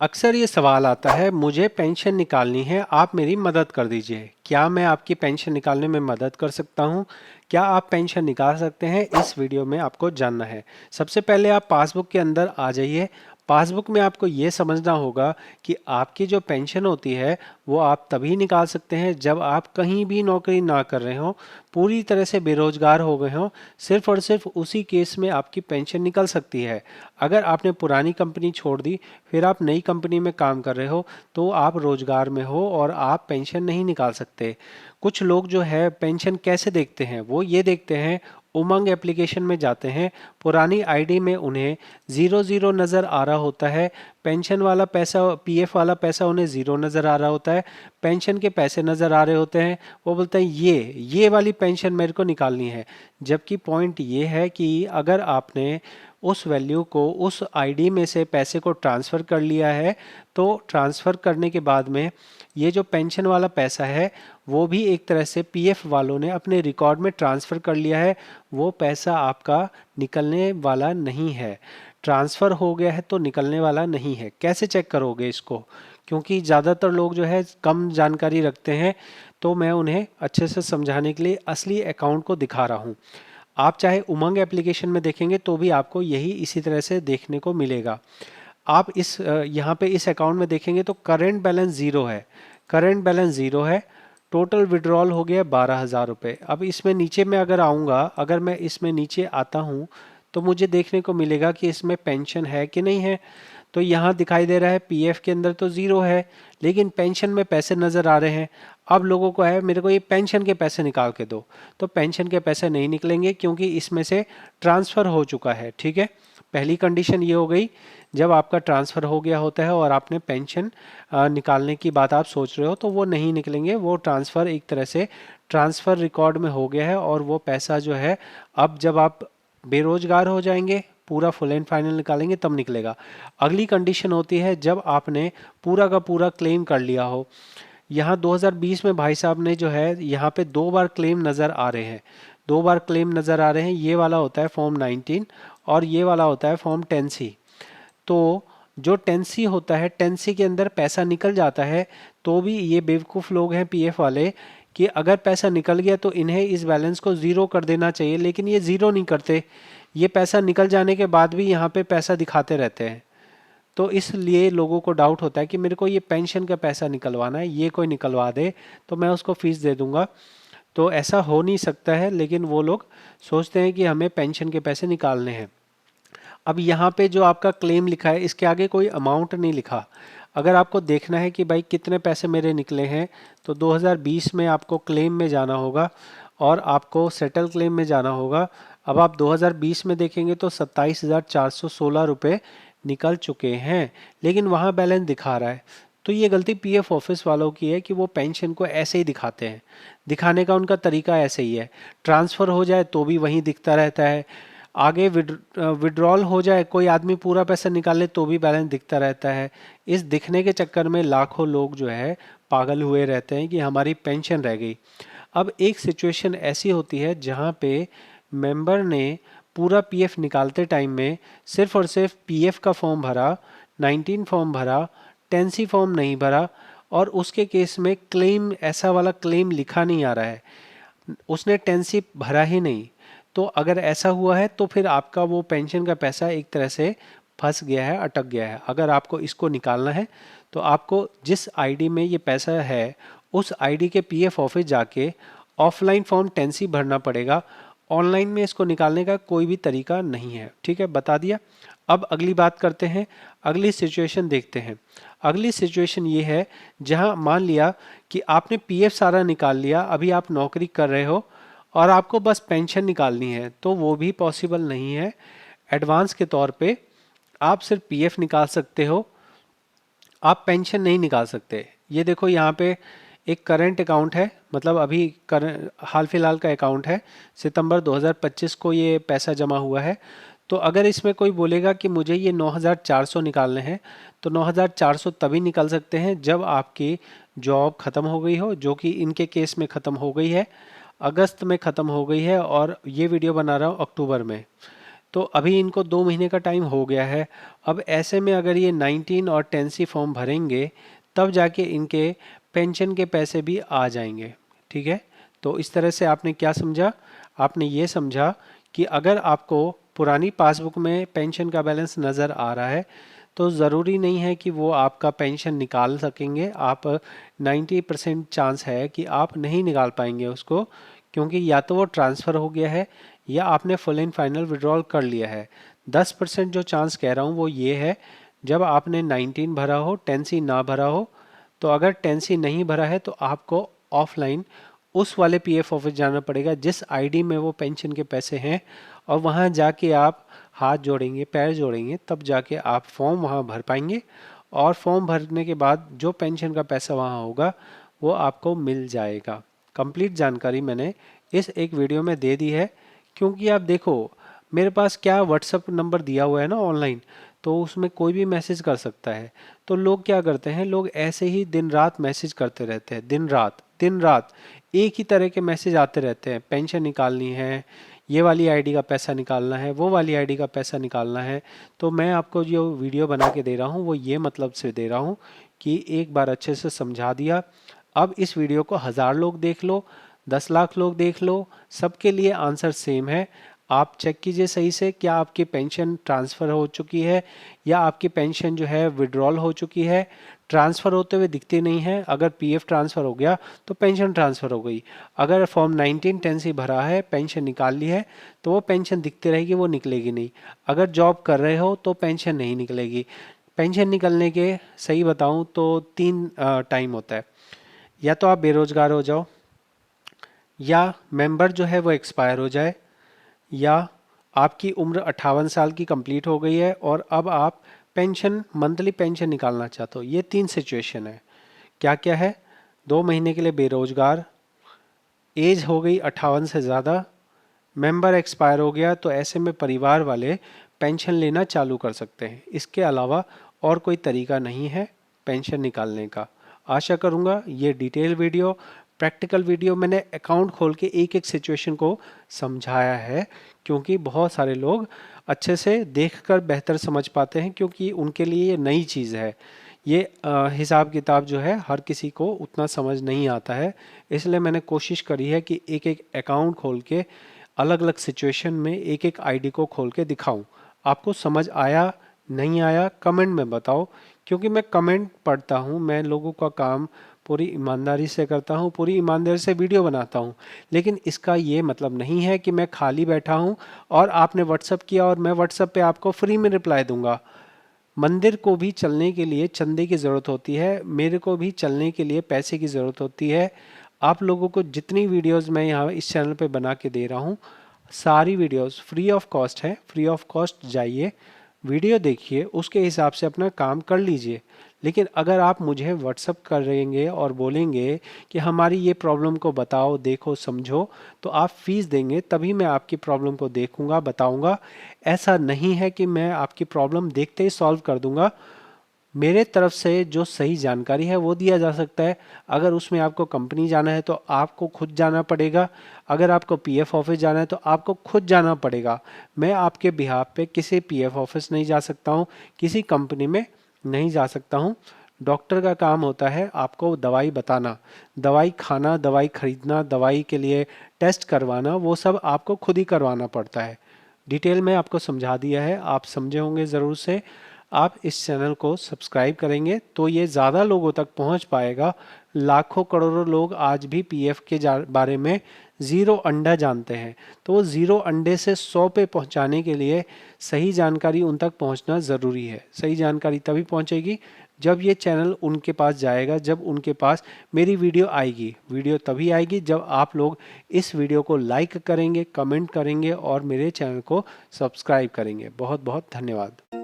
अक्सर ये सवाल आता है, मुझे पेंशन निकालनी है, आप मेरी मदद कर दीजिए। क्या मैं आपकी पेंशन निकालने में मदद कर सकता हूँ? क्या आप पेंशन निकाल सकते हैं? इस वीडियो में आपको जानना है। सबसे पहले आप पासबुक के अंदर आ जाइए। पासबुक में आपको ये समझना होगा कि आपकी जो पेंशन होती है वो आप तभी निकाल सकते हैं जब आप कहीं भी नौकरी ना कर रहे हो, पूरी तरह से बेरोजगार हो गए हो। सिर्फ और सिर्फ उसी केस में आपकी पेंशन निकल सकती है। अगर आपने पुरानी कंपनी छोड़ दी, फिर आप नई कंपनी में काम कर रहे हो, तो आप रोजगार में हो और आप पेंशन नहीं निकाल सकते। कुछ लोग जो है पेंशन कैसे देखते हैं, वो ये देखते हैं, उमंग एप्लीकेशन में जाते हैं, पुरानी आईडी में उन्हें ज़ीरो ज़ीरो नज़र आ रहा होता है, पेंशन वाला पैसा, पीएफ वाला पैसा उन्हें ज़ीरो नज़र आ रहा होता है, पेंशन के पैसे नज़र आ रहे होते हैं। वो बोलते हैं ये वाली पेंशन मेरे को निकालनी है। जबकि पॉइंट ये है कि अगर आपने उस वैल्यू को उस आईडी में से पैसे को ट्रांसफ़र कर लिया है, तो ट्रांसफ़र करने के बाद में ये जो पेंशन वाला पैसा है वो भी एक तरह से पीएफ वालों ने अपने रिकॉर्ड में ट्रांसफ़र कर लिया है। वो पैसा आपका निकलने वाला नहीं है। ट्रांसफ़र हो गया है तो निकलने वाला नहीं है। कैसे चेक करोगे इसको? क्योंकि ज़्यादातर लोग जो है कम जानकारी रखते हैं, तो मैं उन्हें अच्छे से समझाने के लिए असली अकाउंट को दिखा रहा हूँ। आप चाहे उमंग एप्लीकेशन में देखेंगे तो भी आपको यही इसी तरह से देखने को मिलेगा। आप इस यहाँ पे इस अकाउंट में देखेंगे तो करेंट बैलेंस ज़ीरो है। करेंट बैलेंस ज़ीरो है। टोटल विड्रॉल हो गया 12,000 रुपये। अब इसमें नीचे में अगर आऊँगा, अगर मैं इसमें नीचे आता हूँ तो मुझे देखने को मिलेगा कि इसमें पेंशन है कि नहीं है। तो यहाँ दिखाई दे रहा है पीएफ के अंदर तो ज़ीरो है, लेकिन पेंशन में पैसे नज़र आ रहे हैं। अब लोगों को है मेरे को ये पेंशन के पैसे निकाल के दो, तो पेंशन के पैसे नहीं निकलेंगे क्योंकि इसमें से ट्रांसफ़र हो चुका है। ठीक है, पहली कंडीशन ये हो गई। जब आपका ट्रांसफ़र हो गया होता है और आपने पेंशन निकालने की बात आप सोच रहे हो, तो वो नहीं निकलेंगे। वो ट्रांसफ़र एक तरह से ट्रांसफ़र रिकॉर्ड में हो गया है और वो पैसा जो है, अब जब आप बेरोजगार हो जाएंगे, पूरा फुल एंड फाइनल निकालेंगे तब निकलेगा। अगली कंडीशन होती है जब आपने पूरा का पूरा क्लेम कर लिया हो। यहाँ 2020 में भाई साहब ने जो है यहाँ पे दो बार क्लेम नज़र आ रहे हैं। दो बार क्लेम नज़र आ रहे हैं। ये वाला होता है फॉर्म 19 और ये वाला होता है फॉर्म 10C। तो जो 10C होता है, 10C के अंदर पैसा निकल जाता है। तो भी ये बेवकूफ़ लोग हैं पीएफ वाले कि अगर पैसा निकल गया तो इन्हें इस बैलेंस को ज़ीरो कर देना चाहिए, लेकिन ये ज़ीरो नहीं करते। ये पैसा निकल जाने के बाद भी यहाँ पे पैसा दिखाते रहते हैं। तो इसलिए लोगों को डाउट होता है कि मेरे को ये पेंशन का पैसा निकलवाना है, ये कोई निकलवा दे तो मैं उसको फीस दे दूंगा। तो ऐसा हो नहीं सकता है, लेकिन वो लोग सोचते हैं कि हमें पेंशन के पैसे निकालने हैं। अब यहाँ पे जो आपका क्लेम लिखा है, इसके आगे कोई अमाउंट नहीं लिखा। अगर आपको देखना है कि भाई कितने पैसे मेरे निकले हैं, तो 2020 में आपको क्लेम में जाना होगा और आपको सेटल क्लेम में जाना होगा। अब आप 2020 में देखेंगे तो 27,416 रुपये निकल चुके हैं, लेकिन वहाँ बैलेंस दिखा रहा है। तो ये गलती पीएफ ऑफिस वालों की है कि वो पेंशन को ऐसे ही दिखाते हैं। दिखाने का उनका तरीका ऐसे ही है। ट्रांसफ़र हो जाए तो भी वहीं दिखता रहता है। आगे विड्रॉल हो जाए, कोई आदमी पूरा पैसा निकाले तो भी बैलेंस दिखता रहता है। इस दिखने के चक्कर में लाखों लोग जो है पागल हुए रहते हैं कि हमारी पेंशन रह गई। अब एक सिचुएशन ऐसी होती है जहाँ पे मेंबर ने पूरा पीएफ निकालते टाइम में सिर्फ और सिर्फ पीएफ का फॉर्म भरा, 19 फॉर्म भरा, 10C फॉर्म नहीं भरा, और उसके केस में क्लेम, ऐसा वाला क्लेम लिखा नहीं आ रहा है, उसने 10C भरा ही नहीं। तो अगर ऐसा हुआ है तो फिर आपका वो पेंशन का पैसा एक तरह से फंस गया है, अटक गया है। अगर आपको इसको निकालना है तो आपको जिस आईडी में ये पैसा है उस आईडी के पीएफ ऑफिस जाके ऑफलाइन फॉर्म 10C भरना पड़ेगा। ऑनलाइन में इसको निकालने का कोई भी तरीका नहीं है। ठीक है, बता दिया। अब अगली बात करते हैं, अगली सिचुएशन देखते हैं। अगली सिचुएशन ये है जहां मान लिया कि आपने पीएफ सारा निकाल लिया, अभी आप नौकरी कर रहे हो और आपको बस पेंशन निकालनी है, तो वो भी पॉसिबल नहीं है। एडवांस के तौर पे आप सिर्फ पीएफ निकाल सकते हो, आप पेंशन नहीं निकाल सकते। ये देखो यहाँ पे एक करंट अकाउंट है, मतलब अभी हाल फिलहाल का अकाउंट है, सितंबर 2025 को ये पैसा जमा हुआ है। तो अगर इसमें कोई बोलेगा कि मुझे ये 9,400 निकालने हैं, तो 9,400 तभी निकल सकते हैं जब आपकी जॉब ख़त्म हो गई हो, जो कि इनके केस में ख़त्म हो गई है, अगस्त में ख़त्म हो गई है और ये वीडियो बना रहा हूँ अक्टूबर में। तो अभी इनको 2 महीने का टाइम हो गया है। अब ऐसे में अगर ये 19 और 10C फॉर्म भरेंगे तब जाके इनके पेंशन के पैसे भी आ जाएंगे। ठीक है, तो इस तरह से आपने क्या समझा? आपने ये समझा कि अगर आपको पुरानी पासबुक में पेंशन का बैलेंस नज़र आ रहा है तो ज़रूरी नहीं है कि वो आपका पेंशन निकाल सकेंगे। आप 90% चांस है कि आप नहीं निकाल पाएंगे उसको, क्योंकि या तो वो ट्रांसफ़र हो गया है या आपने फुल एंड फाइनल विड्रॉल कर लिया है। 10% जो चांस कह रहा हूँ वो ये है, जब आपने 19 भरा हो, 10C ना भरा हो, तो अगर 10C नहीं भरा है तो आपको ऑफलाइन उस वाले पीएफ ऑफिस जाना पड़ेगा जिस आईडी में वो पेंशन के पैसे हैं, और वहाँ जाके आप हाथ जोड़ेंगे, पैर जोड़ेंगे, तब जाके आप फॉर्म वहाँ भर पाएंगे। और फॉर्म भरने के बाद जो पेंशन का पैसा वहाँ होगा वो आपको मिल जाएगा। कंप्लीट जानकारी मैंने इस एक वीडियो में दे दी है, क्योंकि आप देखो मेरे पास क्या व्हाट्सअप नंबर दिया हुआ है ना ऑनलाइन, तो उसमें कोई भी मैसेज कर सकता है। तो लोग क्या करते हैं, लोग ऐसे ही दिन रात मैसेज करते रहते हैं, दिन रात एक ही तरह के मैसेज आते रहते हैं। पेंशन निकालनी है, ये वाली आईडी का पैसा निकालना है, वो वाली आईडी का पैसा निकालना है। तो मैं आपको जो वीडियो बना के दे रहा हूँ वो ये मतलब से दे रहा हूँ कि एक बार अच्छे से समझा दिया। अब इस वीडियो को 1000 लोग देख लो, 10 लाख लोग देख लो, सबके लिए आंसर सेम है। आप चेक कीजिए सही से, क्या आपकी पेंशन ट्रांसफ़र हो चुकी है या आपकी पेंशन जो है विड्रॉल हो चुकी है। ट्रांसफ़र होते हुए दिखती नहीं है। अगर पीएफ ट्रांसफ़र हो गया तो पेंशन ट्रांसफ़र हो गई। अगर फॉर्म 19 10C भरा है, पेंशन निकाल ली है, तो वो पेंशन दिखती रहेगी, वो निकलेगी नहीं। अगर जॉब कर रहे हो तो पेंशन नहीं निकलेगी। पेंशन निकलने के सही बताऊं तो 3 टाइम होता है। या तो आप बेरोजगार हो जाओ, या मेंबर जो है वो एक्सपायर हो जाए, या आपकी उम्र 58 साल की कंप्लीट हो गई है और अब आप पेंशन, मंथली पेंशन निकालना चाहते हो। ये 3 सिचुएशन है। क्या क्या है? 2 महीने के लिए बेरोजगार, एज हो गई 58 से ज़्यादा, मेंबर एक्सपायर हो गया, तो ऐसे में परिवार वाले पेंशन लेना चालू कर सकते हैं। इसके अलावा और कोई तरीका नहीं है पेंशन निकालने का। आशा करूँगा ये डिटेल वीडियो, प्रैक्टिकल वीडियो, मैंने अकाउंट खोल के एक एक सिचुएशन को समझाया है, क्योंकि बहुत सारे लोग अच्छे से देखकर बेहतर समझ पाते हैं, क्योंकि उनके लिए ये नई चीज़ है। ये हिसाब किताब जो है हर किसी को उतना समझ नहीं आता है। इसलिए मैंने कोशिश करी है कि एक एक अकाउंट खोल के अलग अलग सिचुएशन में एक एक आईडी को खोल के दिखाऊं। आपको समझ आया नहीं आया कमेंट में बताओ, क्योंकि मैं कमेंट पढ़ता हूं। मैं लोगों का काम पूरी ईमानदारी से करता हूं, पूरी ईमानदारी से वीडियो बनाता हूं। लेकिन इसका ये मतलब नहीं है कि मैं खाली बैठा हूं और आपने व्हाट्सअप किया और मैं व्हाट्सअप पे आपको फ्री में रिप्लाई दूंगा। मंदिर को भी चलने के लिए चंदे की ज़रूरत होती है, मेरे को भी चलने के लिए पैसे की ज़रूरत होती है। आप लोगों को जितनी वीडियोस मैं यहाँ इस चैनल पे बना के दे रहा हूँ, सारी वीडियोस फ्री ऑफ कॉस्ट है। फ्री ऑफ कॉस्ट जाइए, वीडियो देखिए, उसके हिसाब से अपना काम कर लीजिए। लेकिन अगर आप मुझे व्हाट्सअप करेंगे और बोलेंगे कि हमारी ये प्रॉब्लम को बताओ, देखो, समझो, तो आप फीस देंगे तभी मैं आपकी प्रॉब्लम को देखूंगा, बताऊंगा। ऐसा नहीं है कि मैं आपकी प्रॉब्लम देखते ही सॉल्व कर दूंगा। मेरे तरफ से जो सही जानकारी है वो दिया जा सकता है। अगर उसमें आपको कंपनी जाना है तो आपको खुद जाना पड़ेगा। अगर आपको पीएफ ऑफिस जाना है तो आपको खुद जाना पड़ेगा। मैं आपके बिहाफ पे किसी पीएफ ऑफिस नहीं जा सकता हूँ, किसी कंपनी में नहीं जा सकता हूँ। डॉक्टर का काम होता है आपको दवाई बताना, दवाई खाना, दवाई खरीदना, दवाई के लिए टेस्ट करवाना, वो सब आपको खुद ही करवाना पड़ता है। डिटेल में आपको समझा दिया है, आप समझे होंगे ज़रूर से। आप इस चैनल को सब्सक्राइब करेंगे तो ये ज़्यादा लोगों तक पहुंच पाएगा। लाखों करोड़ों लोग आज भी पीएफ के बारे में ज़ीरो अंडा जानते हैं, तो वो ज़ीरो अंडे से 100 पे पहुंचाने के लिए सही जानकारी उन तक पहुंचना ज़रूरी है। सही जानकारी तभी पहुंचेगी जब ये चैनल उनके पास जाएगा, जब उनके पास मेरी वीडियो आएगी। वीडियो तभी आएगी जब आप लोग इस वीडियो को लाइक करेंगे, कमेंट करेंगे और मेरे चैनल को सब्सक्राइब करेंगे। बहुत बहुत धन्यवाद।